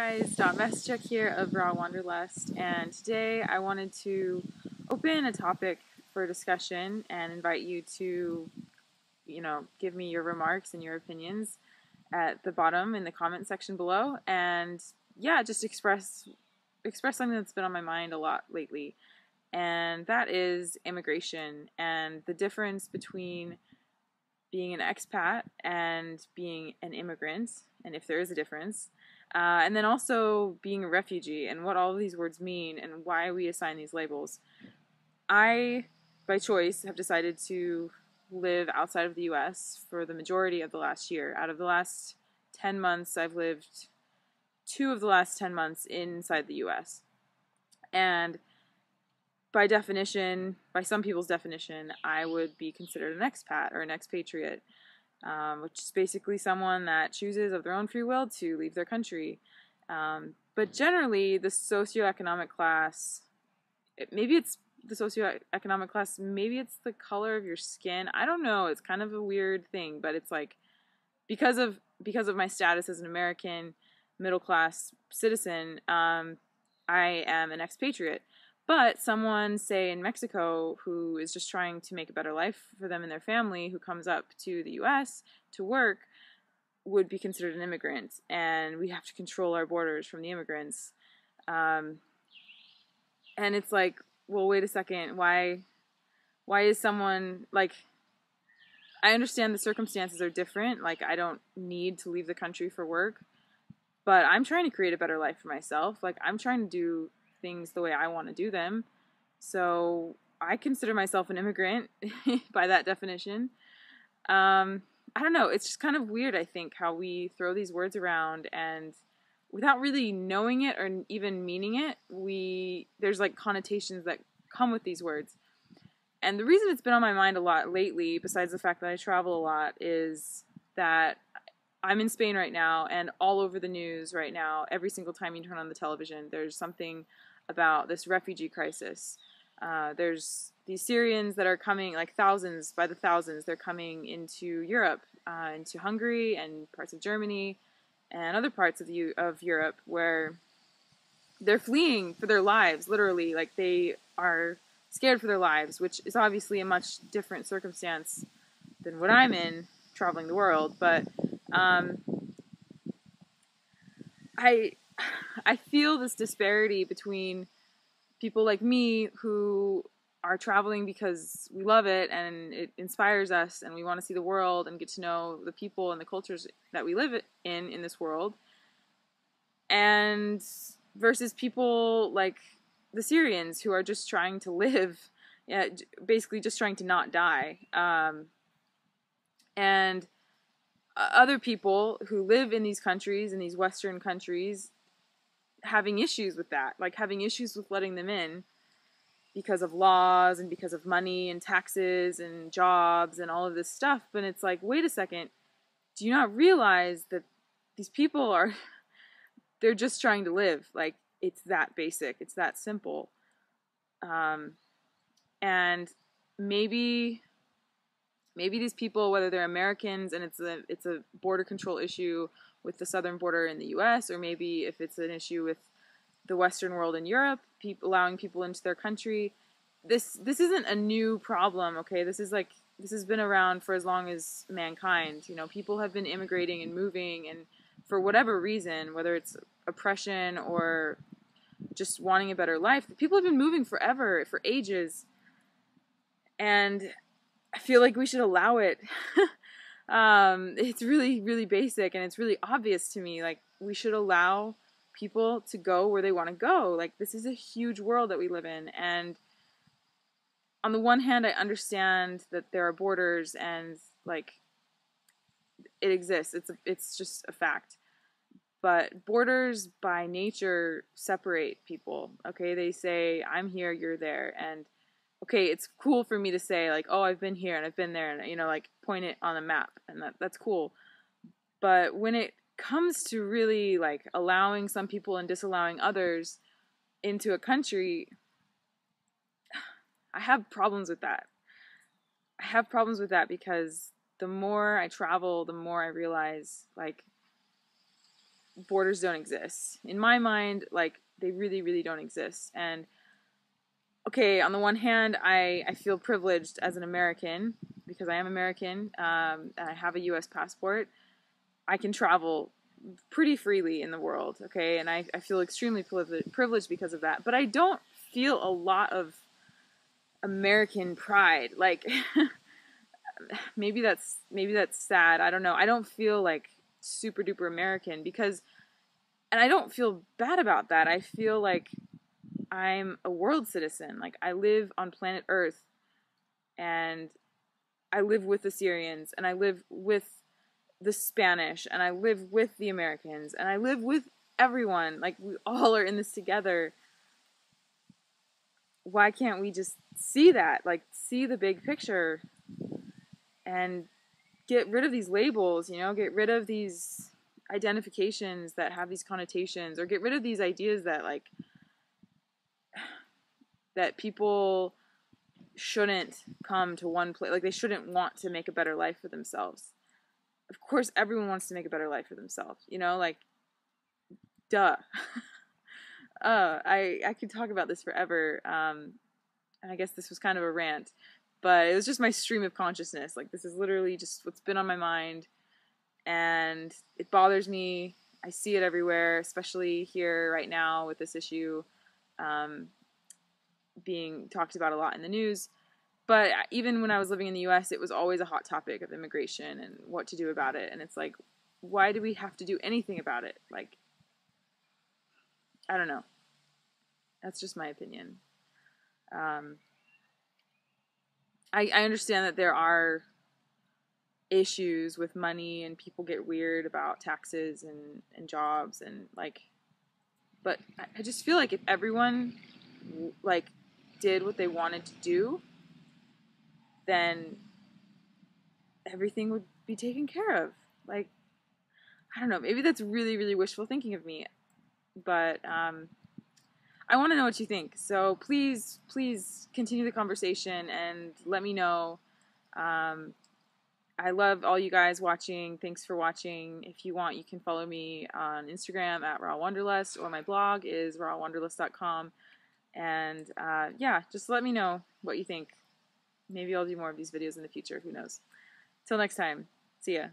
Guys, Dot Messchuck here of Raw Wanderlust, and today I wanted to open a topic for discussion and invite you to, give me your remarks and your opinions at the bottom in the comment section below, and yeah, just express something that's been on my mind a lot lately, and that is immigration and the difference between being an expat and being an immigrant, and if there is a difference. And then also being a refugee and what all of these words mean and why we assign these labels. I, by choice, have decided to live outside of the US for the majority of the last year. Out of the last 10 months, I've lived 2 of the last 10 months inside the US. And by definition, by some people's definition, I would be considered an expat or an expatriate. Which is basically someone that chooses of their own free will to leave their country. But generally, the socioeconomic class, maybe it's the socioeconomic class, maybe it's the color of your skin. I don't know. It's kind of a weird thing, but it's like because of my status as an American middle class citizen, I am an expatriate. But someone, say, in Mexico who is just trying to make a better life for them and their family, who comes up to the U.S. to work, would be considered an immigrant. And we have to control our borders from the immigrants. And it's like, well, wait a second. Why is someone, like, I understand the circumstances are different. Like, I don't need to leave the country for work. But I'm trying to create a better life for myself. Like, I'm trying to do things the way I want to do them. So I consider myself an immigrant by that definition. I don't know. It's just kind of weird, I think, how we throw these words around and without really knowing it or even meaning it, there's like connotations that come with these words. And the reason it's been on my mind a lot lately, besides the fact that I travel a lot, is that I'm in Spain right now, and all over the news right now, every single time you turn on the television, there's something about this refugee crisis. There's these Syrians that are coming, like thousands, by the thousands, they're coming into Europe, into Hungary and parts of Germany and other parts of Europe where they're fleeing for their lives, literally. Like, they are scared for their lives, which is obviously a much different circumstance than what I'm in, traveling the world, but I feel this disparity between people like me who are traveling because we love it and it inspires us and we want to see the world and get to know the people and the cultures that we live in this world, and versus people like the Syrians who are just trying to live, basically just trying to not die, and other people who live in these countries, in these Western countries, having issues with that, like having issues with letting them in because of laws and because of money and taxes and jobs and all of this stuff. But it's like, wait a second, do you not realize that these people they're just trying to live? Like, it's that basic, it's that simple. And maybe these people, whether they're Americans and it's a border control issue with the southern border in the U.S., or maybe if it's an issue with the Western world in Europe, allowing people into their country, this isn't a new problem, okay? This has been around for as long as mankind. People have been immigrating and moving, and for whatever reason, whether it's oppression or just wanting a better life, people have been moving forever, for ages, and I feel like we should allow it. It's really, really basic, and it's really obvious to me. Like, we should allow people to go where they want to go. Like, this is a huge world that we live in, and on the one hand, I understand that there are borders and, like, it exists. It's just a fact. But borders by nature separate people, okay? They say, I'm here, you're there, and okay, it's cool for me to say, like, oh, I've been here and I've been there, and, like, point it on a map, and that's cool. But when it comes to really, like, allowing some people and disallowing others into a country, I have problems with that. Because the more I travel, the more I realize, like, borders don't exist. In my mind, like, they really, really don't exist. And okay, on the one hand, I feel privileged as an American because I am American, and I have a U.S. passport. I can travel pretty freely in the world, okay? And I feel extremely privileged because of that. But I don't feel a lot of American pride. Like, maybe that's sad. I don't know. I don't feel like super duper American because, and I don't feel bad about that. I feel like I'm a world citizen. Like, I live on planet Earth, and I live with the Syrians, and I live with the Spanish, and I live with the Americans, and I live with everyone. Like, we all are in this together. Why can't we just see that? Like, see the big picture and get rid of these labels, you know, get rid of these identifications that have these connotations, or get rid of these ideas that, like, that people shouldn't come to one place, like, they shouldn't want to make a better life for themselves. Of course, everyone wants to make a better life for themselves, you know, like, duh. I could talk about this forever, and I guess this was kind of a rant, but it was just my stream of consciousness. Like, this is literally just what's been on my mind, and it bothers me. I see it everywhere, especially here right now with this issue being talked about a lot in the news. But even when I was living in the U.S., it was always a hot topic of immigration and what to do about it. And it's like, why do we have to do anything about it? Like, I don't know. That's just my opinion. I understand that there are issues with money and people get weird about taxes and jobs and, like, but I just feel like if everyone, like, did what they wanted to do, then everything would be taken care of. Like, I don't know, maybe that's really, really wishful thinking of me, but I want to know what you think. So please continue the conversation and let me know. I love all you guys watching. Thanks for watching. If you want, you can follow me on Instagram at Raw Wanderlust, or my blog is rawwanderlust.com. And yeah, just let me know what you think. Maybe I'll do more of these videos in the future. Who knows? Till next time. See ya.